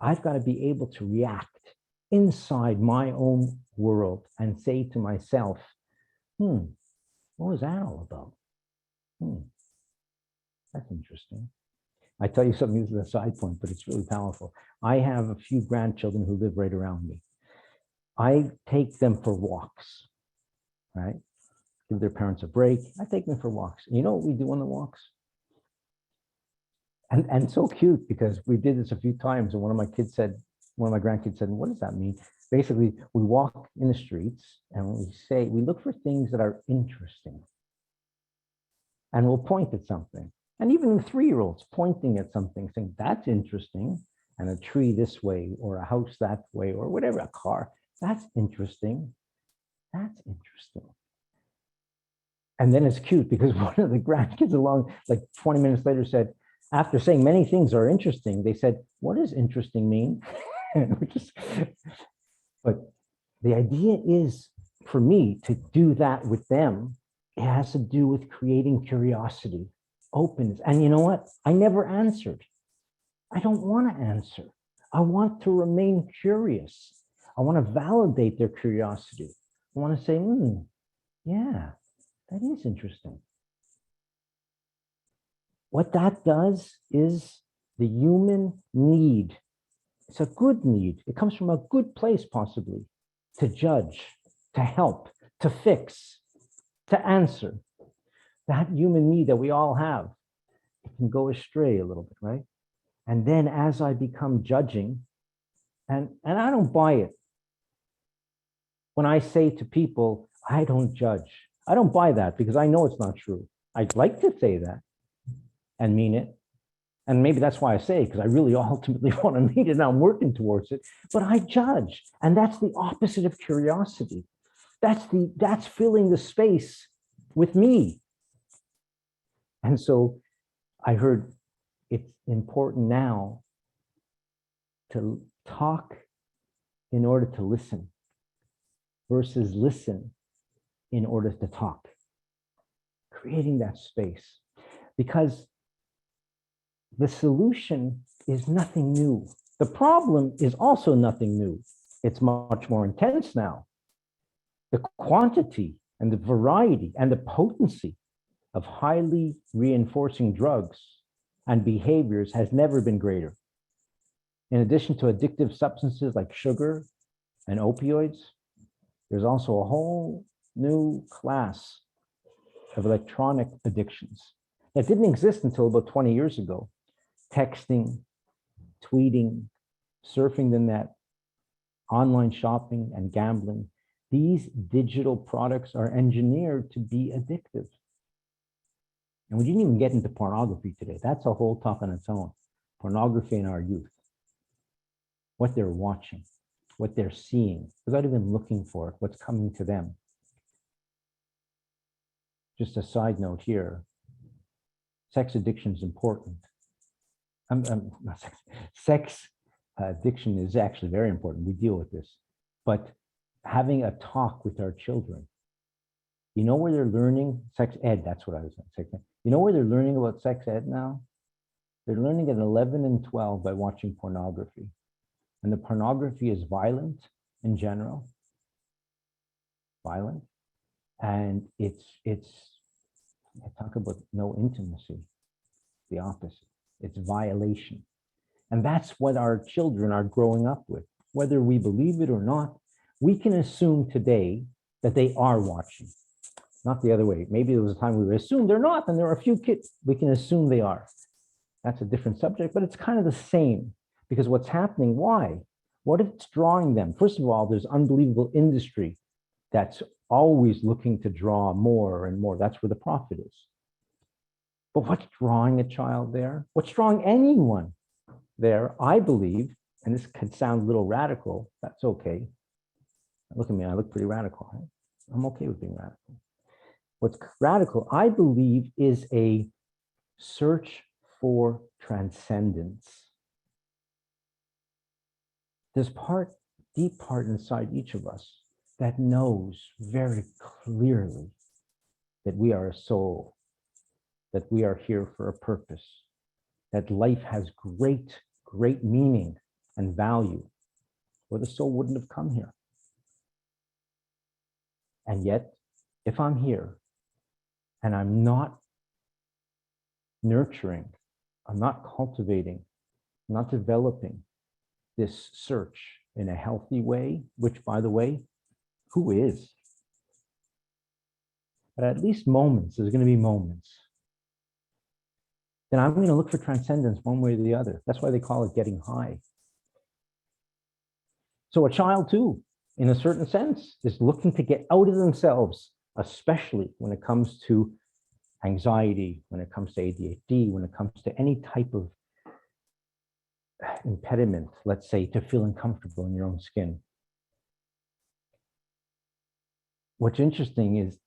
[SPEAKER 3] I've got to be able to react inside my own world and say to myself, what was that all about? That's interesting. I tell you something, this is a side point, but it's really powerful. I have a few grandchildren who live right around me. I take them for walks, right? Give their parents a break. I take them for walks. And you know what we do on the walks? And so cute, because we did this a few times, and one of my grandkids said, "What does that mean?" Basically, we walk in the streets and we look for things that are interesting. And we'll point at something. And even the 3-year-olds pointing at something, saying, "That's interesting." And a tree this way, or a house that way, or whatever, a car. That's interesting. That's interesting. And then it's cute because one of the grandkids along, like 20 minutes later, said, after saying many things are interesting, they said, "What does interesting mean?" But the idea is for me to do that with them. It has to do with creating curiosity, openness. And you know what? I never answered. I don't want to answer. I want to remain curious. I want to validate their curiosity. I want to say, yeah, that is interesting. What that does is the human need. It's a good need. It comes from a good place, possibly, to judge, to help, to fix, to answer. That human need that we all have, it can go astray a little bit, right? And then as I become judging, and I don't buy it. When I say to people, "I don't judge," I don't buy that because I know it's not true. I'd like to say that and mean it. And maybe that's why I say it, because I really ultimately want to mean it and I'm working towards it. But I judge. And that's the opposite of curiosity. That's filling the space with me. And so I heard it's important now to talk in order to listen versus listen in order to talk. Creating that space, because the solution is nothing new. The problem is also nothing new. It's much more intense now. The quantity and the variety and the potency of highly reinforcing drugs and behaviors has never been greater. In addition to addictive substances like sugar and opioids, there's also a whole new class of electronic addictions that didn't exist until about 20 years ago. Texting, tweeting, surfing the net, online shopping, and gambling. These digital products are engineered to be addictive. And we didn't even get into pornography today. That's a whole talk on its own. Pornography in our youth. What they're watching, what they're seeing, without even looking for it, what's coming to them. Just a side note here, sex addiction is important. Sex addiction is actually very important. We deal with this. But having a talk with our children, you know where they're learning sex ed, that's what I was saying. You know where they're learning about sex ed now? They're learning at 11 and 12 by watching pornography. And the pornography is violent in general. Violent. And it's I talk about no intimacy, the opposite. It's violation. And that's what our children are growing up with. Whether we believe it or not, we can assume today that they are watching. Not the other way. Maybe there was a time we would assume they're not, and there are a few kids. We can assume they are. That's a different subject, but it's kind of the same. Because what's happening, why? What if it's drawing them? First of all, there's unbelievable industry that's always looking to draw more and more. That's where the profit is. But what's drawing a child there? What's drawing anyone there? I believe, and this could sound a little radical, that's okay. Look at me, I look pretty radical. Right? I'm okay with being radical. What's radical, I believe, is a search for transcendence. There's deep part inside each of us that knows very clearly that we are a soul, that we are here for a purpose, that life has great, great meaning and value, or the soul wouldn't have come here. And yet, if I'm here and I'm not nurturing, I'm not cultivating, I'm not developing this search in a healthy way, which, by the way, who is? But at least moments, there's going to be moments. Then I'm going to look for transcendence one way or the other. That's why they call it getting high. So a child too, in a certain sense, is looking to get out of themselves, especially when it comes to anxiety, when it comes to ADHD, when it comes to any type of impediment, let's say, to feeling comfortable in your own skin. What's interesting is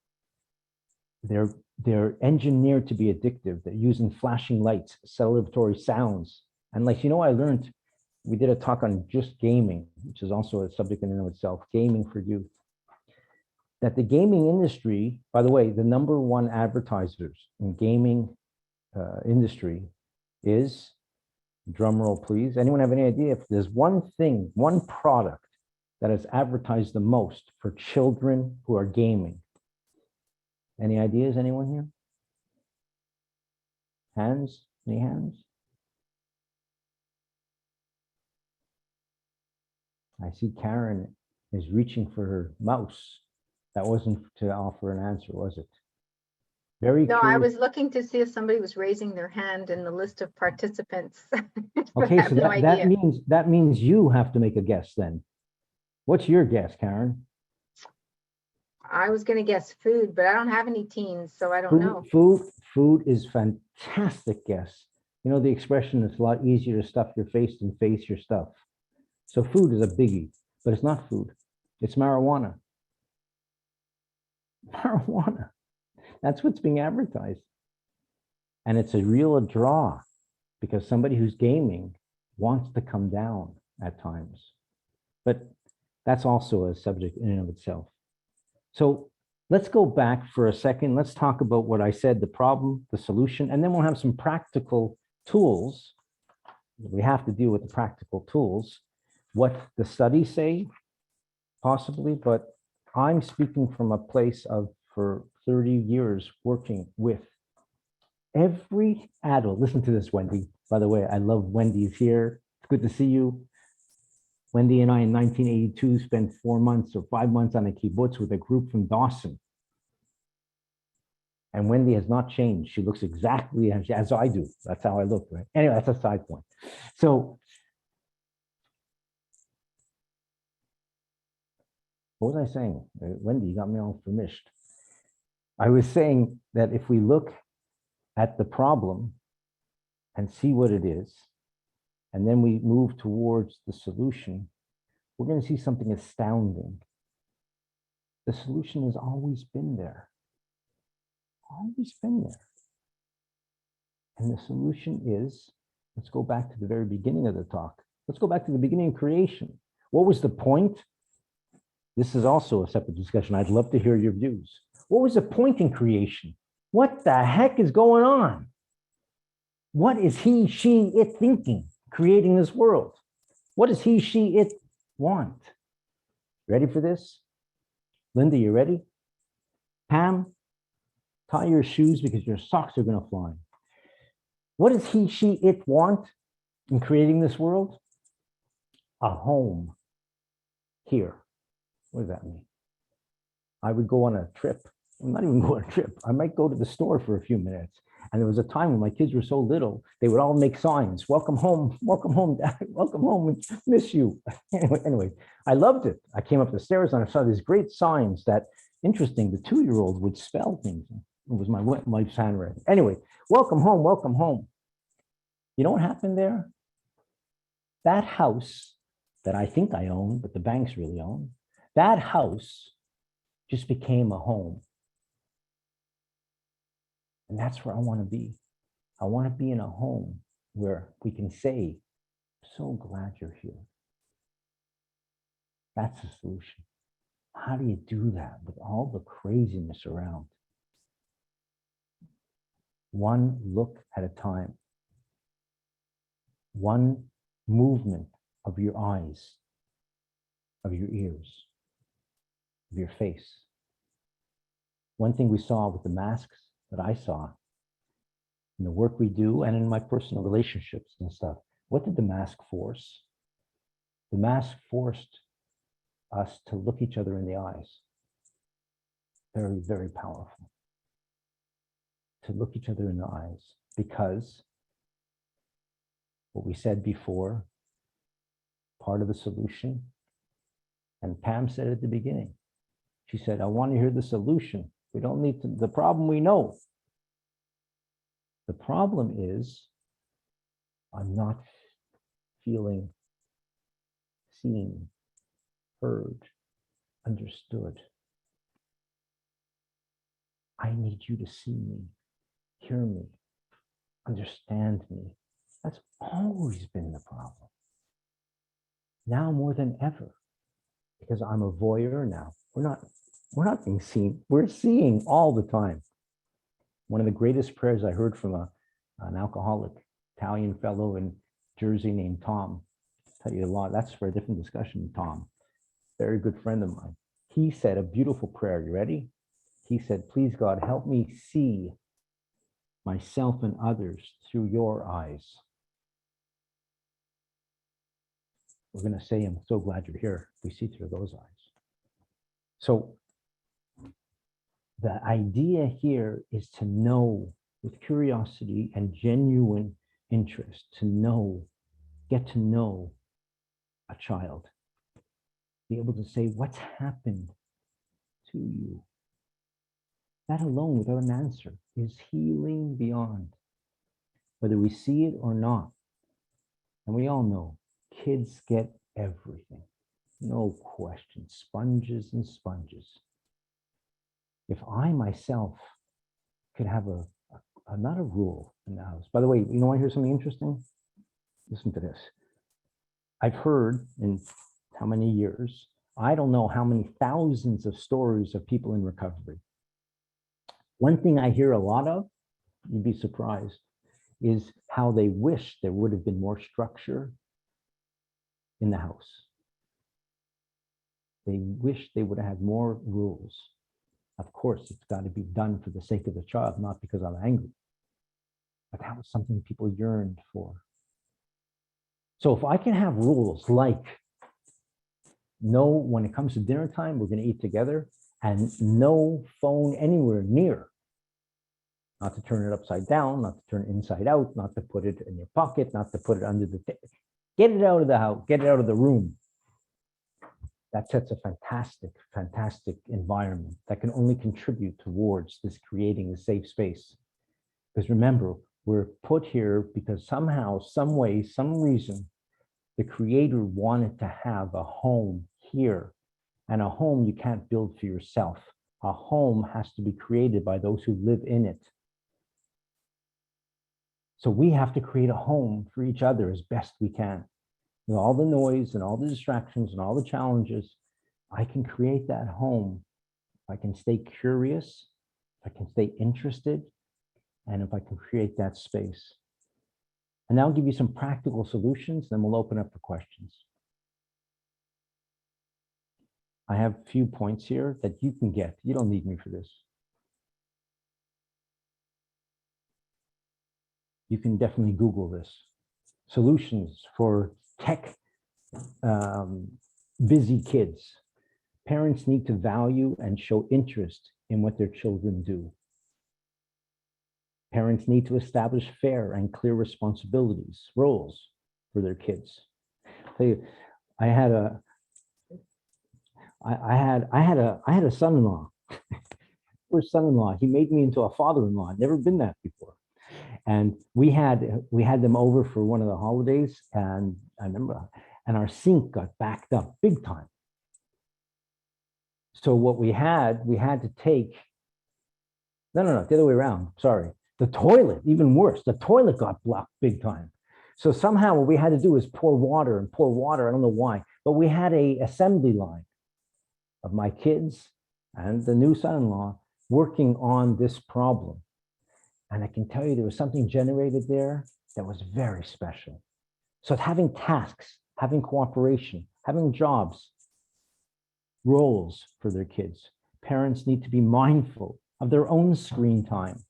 [SPEAKER 3] they're engineered to be addictive. They're using flashing lights, celebratory sounds. And like, I learned, we did a talk on just gaming, which is also a subject in and of itself, gaming for youth. That the gaming industry, by the way, the number one advertisers in gaming industry is, drum roll please, anyone have any idea if there's one thing, one product that is advertised the most for children who are gaming? Any ideas, anyone here? Hands, any hands? I see Karen is reaching for her mouse. That wasn't to offer an answer, was it? Very
[SPEAKER 9] No,
[SPEAKER 3] curious.
[SPEAKER 9] I was looking to see if somebody was raising their hand in the list of participants.
[SPEAKER 3] Okay, so
[SPEAKER 9] no
[SPEAKER 3] that means you have to make a guess then. What's your guess, Karen?
[SPEAKER 9] I was going to guess food, but I don't have any teens, so I don't know.
[SPEAKER 3] Food is fantastic guess. You know the expression, it's a lot easier to stuff your face than face your stuff. So food is a biggie, but it's not food. It's marijuana. Marijuana. That's what's being advertised. And it's a real draw because somebody who's gaming wants to come down at times. But that's also a subject in and of itself. So let's go back for a second. Let's talk about what I said, the problem, the solution, and then we'll have some practical tools. We have to deal with the practical tools, what the studies say, possibly, but I'm speaking from a place of, for 30 years, working with every adult. Listen to this, Wendy. By the way, I love Wendy's here. It's good to see you. Wendy and I in 1982 spent 4 months or 5 months on a kibbutz with a group from Dawson. And Wendy has not changed. She looks exactly as I do. That's how I look, right? Anyway, that's a side point. So what was I saying? Wendy, you got me all famished. I was saying that if we look at the problem and see what it is, and then we move towards the solution, we're going to see something astounding. The solution has always been there. Always been there. And the solution is, let's go back to the very beginning of the talk. Let's go back to the beginning of creation. What was the point? This is also a separate discussion. I'd love to hear your views. What was the point in creation? What the heck is going on? What is he, she, it thinking, creating this world? What does he, she, it want? Ready for this? Linda, you ready? Pam, tie your shoes because your socks are going to fly. What does he, she, it want in creating this world? A home here. What does that mean? I would go on a trip. I'm not even going on a trip. I might go to the store for a few minutes. And there was a time when my kids were so little, they would all make signs. Welcome home, Dad, welcome home, miss you. Anyway, I loved it. I came up the stairs and I saw these great signs that, interesting, the 2-year-old would spell things. It was my wife's handwriting. Anyway, welcome home, welcome home. You know what happened there? That house that I think I own, but the banks really own, that house just became a home. And that's where I want to be. I want to be in a home where we can say, so glad you're here. That's the solution. How do you do that with all the craziness around? One look at a time. One movement of your eyes, of your ears, of your face. One thing we saw with the masks that I saw in the work we do and in my personal relationships and stuff, what did the mask force? The mask forced us to look each other in the eyes. Very, very powerful. To look each other in the eyes, because what we said before, part of the solution, and Pam said at the beginning, she said, I want to hear the solution. We don't need to, the problem we know. The problem is I'm not feeling seen, heard, understood. I need you to see me, hear me, understand me. That's always been the problem. Now more than ever, because I'm a voyeur now. We're not being seen. We're seeing all the time. One of the greatest prayers I heard from an alcoholic Italian fellow in Jersey named Tom. I'll tell you a lot. That's for a different discussion, Tom. Very good friend of mine. He said a beautiful prayer. You ready? He said, please God, help me see myself and others through your eyes. We're going to say, I'm so glad you're here. We see through those eyes. So the idea here is to know with curiosity and genuine interest, to know, get to know a child. Be able to say, what's happened to you? That alone, without an answer, is healing beyond, whether we see it or not. And we all know, kids get everything. No question, sponges and sponges. If I myself could have a not a rule in the house. By the way, you know, I hear something interesting. Listen to this. I've heard in how many years, I don't know how many thousands of stories of people in recovery. One thing I hear a lot of, you'd be surprised, is how they wish there would have been more structure in the house. They wish they would have had more rules. Of course, it's got to be done for the sake of the child, not because I'm angry. But that was something people yearned for. So if I can have rules like, no, when it comes to dinner time, we're going to eat together, and no phone anywhere near. Not to turn it upside down, not to turn it inside out, not to put it in your pocket, not to put it under the table. Get it out of the house, get it out of the room. That sets a fantastic, fantastic environment that can only contribute towards this creating a safe space. Because remember, we're put here because somehow, some way, some reason, the Creator wanted to have a home here. And a home you can't build for yourself. A home has to be created by those who live in it. So we have to create a home for each other as best we can. With all the noise and all the distractions and all the challenges, I can create that home. If I can stay curious, if I can stay interested, and if I can create that space. And I'll give you some practical solutions, then we'll open up for questions. I have a few points here that you can get. You don't need me for this. You can definitely Google this. Solutions for tech busy kids. Parents need to value and show interest in what their children do. Parents need to establish fair and clear responsibilities, roles for their kids. I had a son-in-law. First son-in-law. He made me into a father-in-law. I'd never been that before. And we had them over for one of the holidays, and I remember, and our sink got backed up big time. So what we had to take, no, the other way around, sorry. The toilet, even worse, the toilet got blocked big time. So somehow what we had to do is pour water, I don't know why, but we had an assembly line of my kids and the new son-in-law working on this problem. And I can tell you there was something generated there that was very special. So having tasks, having cooperation, having jobs, roles for their kids. Parents need to be mindful of their own screen time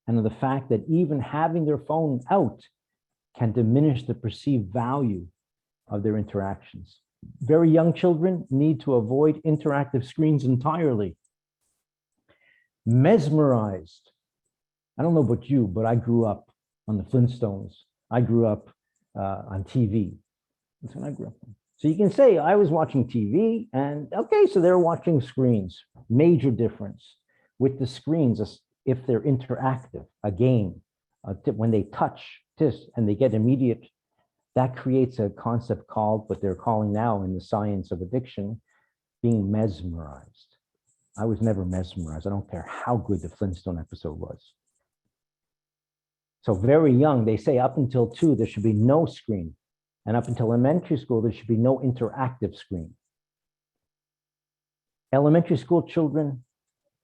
[SPEAKER 3] and of the fact that even having their phone out can diminish the perceived value of their interactions. Very young children need to avoid interactive screens entirely. Mesmerized. I don't know about you, but I grew up on the Flintstones. I grew up on TV. That's when I grew up on. So you can say I was watching TV and okay, so they're watching screens. Major difference with the screens if they're interactive, a game, when they touch this and they get immediate, that creates a concept called what they're calling now in the science of addiction, being mesmerized. I was never mesmerized. I don't care how good the Flintstone episode was. So very young, they say up until 2, there should be no screen. And up until elementary school, there should be no interactive screen. Elementary school children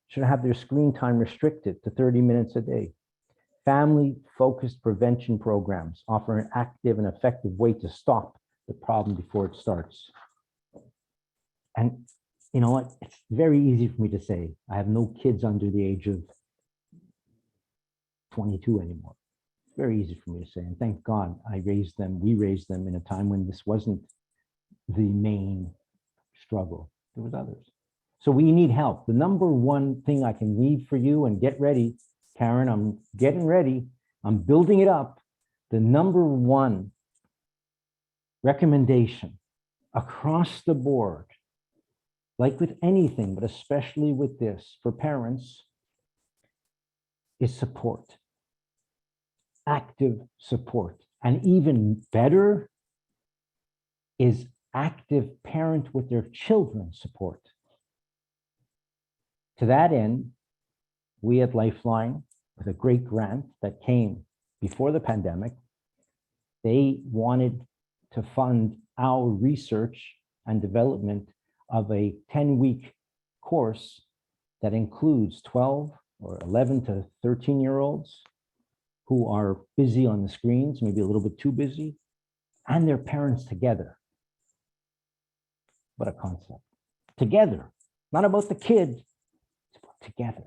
[SPEAKER 3] should have their screen time restricted to 30 minutes a day. Family-focused prevention programs offer an active and effective way to stop the problem before it starts. And you know what? It's very easy for me to say, I have no kids under the age of 22 anymore. It's very easy for me to say, and thank God we raised them in a time when this wasn't the main struggle. There was others. So we need help. The number one thing I can leave for you, and get ready, Karen, I'm getting ready. I'm building it up. The number one recommendation across the board, like with anything, but especially with this, for parents, is support. Active support. And even better is active parent with their children support. To that end, we at Lifeline with a great grant that came before the pandemic. They wanted to fund our research and development of a 10-week course that includes 12 or 11 to 13-year-olds who are busy on the screens, maybe a little bit too busy, and their parents together. What a concept. Together, not about the kid, it's about together.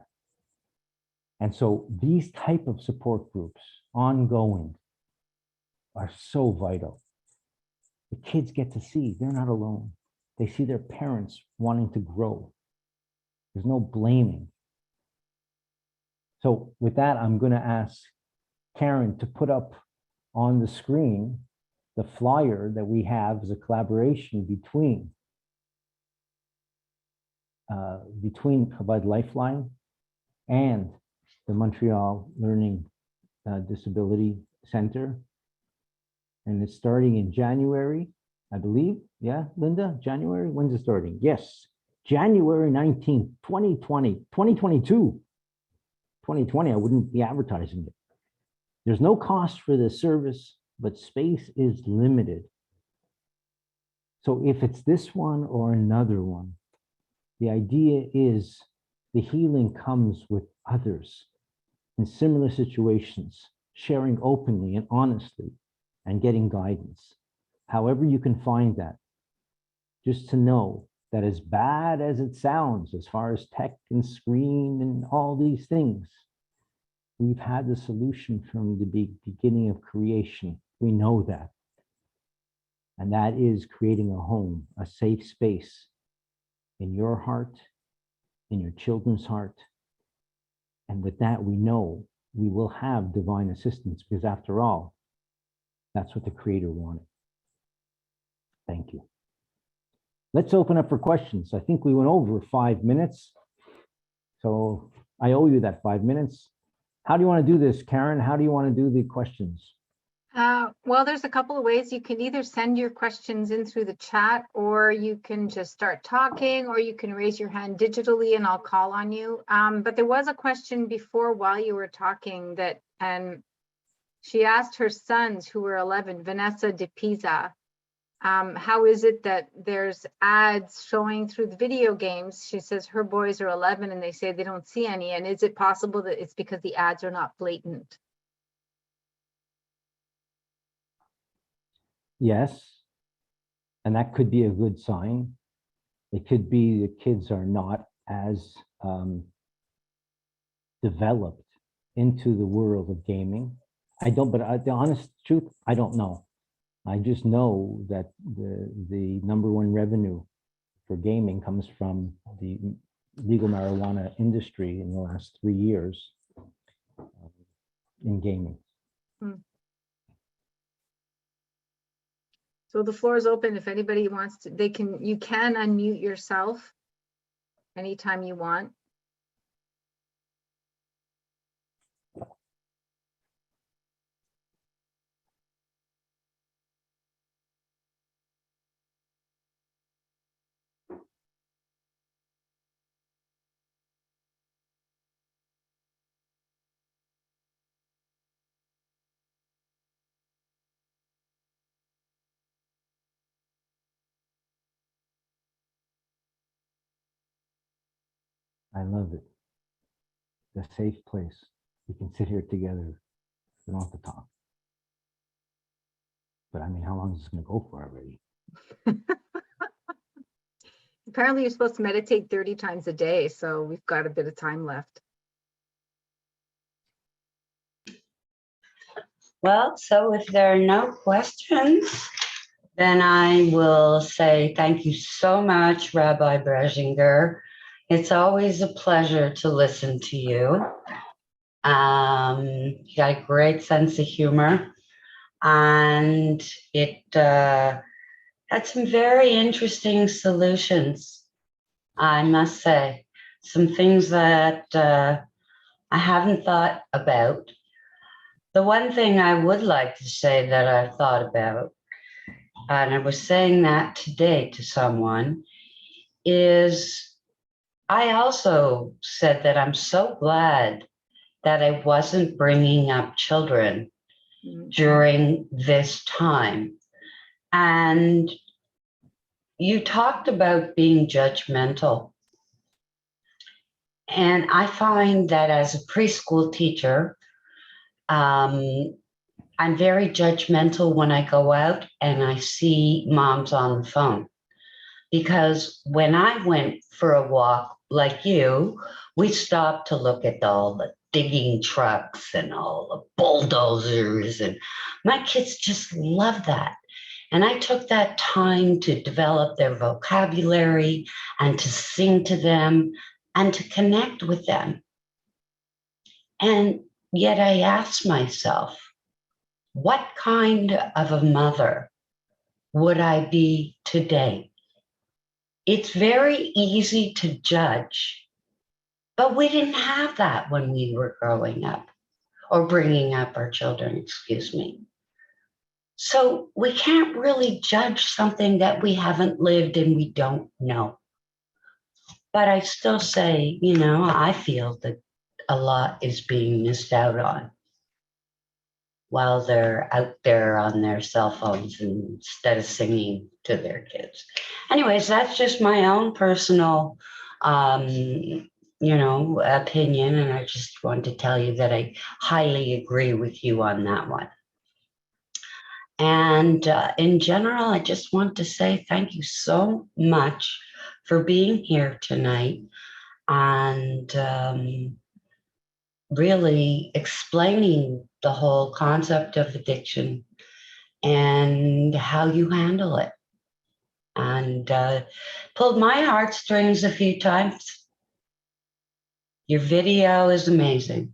[SPEAKER 3] And so these type of support groups, ongoing, are so vital. The kids get to see they're not alone. They see their parents wanting to grow. There's no blaming. So with that, I'm going to ask Karen to put up on the screen the flyer that we have as a collaboration between Chabad Lifeline and the Montreal Learning Disability Center. And it's starting in January, I believe. Yeah, Linda, January? When's it starting? Yes, January 19th, 2020, 2022. 2020, I wouldn't be advertising it. There's no cost for this service, but space is limited. So if it's this one or another one, the idea is the healing comes with others in similar situations, sharing openly and honestly and getting guidance. However you can find that, just to know that as bad as it sounds, as far as tech and screen and all these things, we've had the solution from the beginning of creation. We know that. And that is creating a home, a safe space in your heart, in your children's heart. And with that, we know we will have divine assistance, because after all, that's what the Creator wanted. Thank you. Let's open up for questions. I think we went over 5 minutes. So I owe you that 5 minutes. How do you want to do this, Karen? How do you want to do the questions?
[SPEAKER 9] Well, there's a couple of ways. You can either send your questions in through the chat, or you can just start talking, or you can raise your hand digitally and I'll call on you. But there was a question before while you were talking that she asked her sons who were 11, Vanessa de Pisa, how is it that there's ads showing through the video games? She says her boys are 11 and they say they don't see any. And is it possible that it's because the ads are not blatant?
[SPEAKER 3] Yes, and that could be a good sign. It could be the kids are not as developed into the world of gaming. But the honest truth, I don't know. I just know that the number one revenue for gaming comes from the legal marijuana industry in the last 3 years in gaming.
[SPEAKER 9] So the floor is open. If anybody wants to, you can unmute yourself anytime you want.
[SPEAKER 3] I love it. It's a safe place. We can sit here together. We don't have to talk. But I mean, how long is this going to go for already?
[SPEAKER 9] Apparently you're supposed to meditate 30 times a day, so we've got a bit of time left.
[SPEAKER 1] Well, so if there are no questions, then I will say thank you so much, Rabbi Bresinger. It's always a pleasure to listen to you. You got a great sense of humor, and it had some very interesting solutions, I must say. Some things that I haven't thought about. The one thing I would like to say that I've thought about, and I was saying that today to someone, is I also said that I'm so glad that I wasn't bringing up children during this time. And you talked about being judgmental. And I find that as a preschool teacher, I'm very judgmental when I go out and I see moms on the phone. Because when I went for a walk like you, we stopped to look at all the digging trucks and all the bulldozers. And my kids just love that. And I took that time to develop their vocabulary and to sing to them and to connect with them. And yet I asked myself, what kind of a mother would I be today? It's very easy to judge, but we didn't have that when we were growing up or bringing up our children, excuse me. So we can't really judge something that we haven't lived and we don't know. But I still say, I feel that a lot is being missed out on while they're out there on their cell phones instead of singing to their kids. Anyways, that's just my own personal, opinion. And I just want to tell you that I highly agree with you on that one. And in general, I just want to say thank you so much for being here tonight and really explaining the whole concept of addiction and how you handle it. And pulled my heartstrings a few times. Your video is amazing.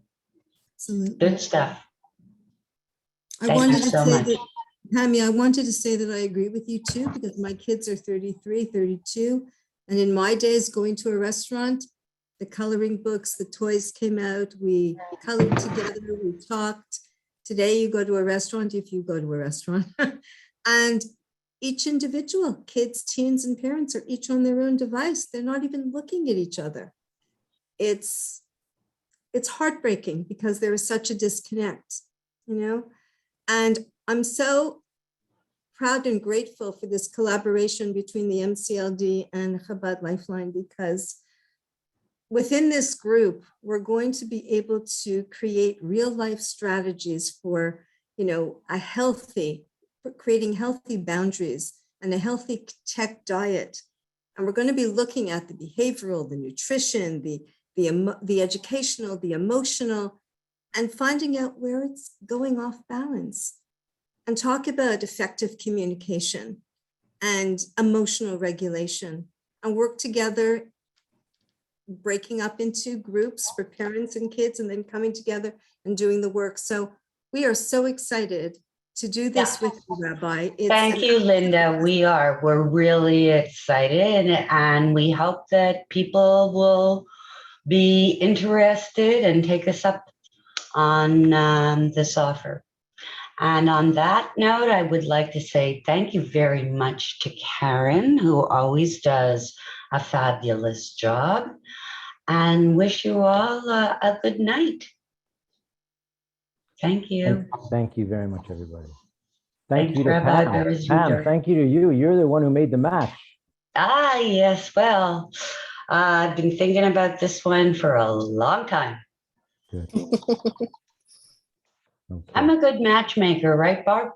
[SPEAKER 11] Absolutely.
[SPEAKER 1] Good stuff.
[SPEAKER 11] I
[SPEAKER 1] Thank
[SPEAKER 11] wanted
[SPEAKER 1] you
[SPEAKER 11] to
[SPEAKER 1] so
[SPEAKER 11] say
[SPEAKER 1] much.
[SPEAKER 11] that, Tammy, I wanted to say that I agree with you too, because my kids are 33, 32. And in my days, going to a restaurant, the coloring books, the toys came out, we colored together, we talked. Today, you go to a restaurant, if you go to a restaurant, and each individual, kids, teens, and parents are each on their own device. They're not even looking at each other. It's heartbreaking because there is such a disconnect, and I'm so proud and grateful for this collaboration between the MCLD and Chabad Lifeline, because within this group, we're going to be able to create real life strategies for, creating healthy boundaries and a healthy tech diet. And we're going to be looking at the behavioral, the nutrition, the educational, the emotional, and finding out where it's going off balance, and talk about effective communication and emotional regulation, and work together, breaking up into groups for parents and kids, and then coming together and doing the work. So we are so excited to do this with you, Rabbi.
[SPEAKER 1] Thank you, Linda. We're really excited, and we hope that people will be interested and take us up on this offer. And on that note, I would like to say thank you very much to Karen, who always does a fabulous job, and wish you all a good night. Thank you.
[SPEAKER 3] Thank you very much, everybody.
[SPEAKER 1] Thanks,
[SPEAKER 3] you to
[SPEAKER 1] Rabbi
[SPEAKER 3] Pam.
[SPEAKER 1] Bresinger.
[SPEAKER 3] Pam, thank you to you. You're the one who made the match.
[SPEAKER 1] Ah, yes. Well, I've been thinking about this one for a long time.
[SPEAKER 3] Good. Okay.
[SPEAKER 1] I'm a good matchmaker, right, Barb?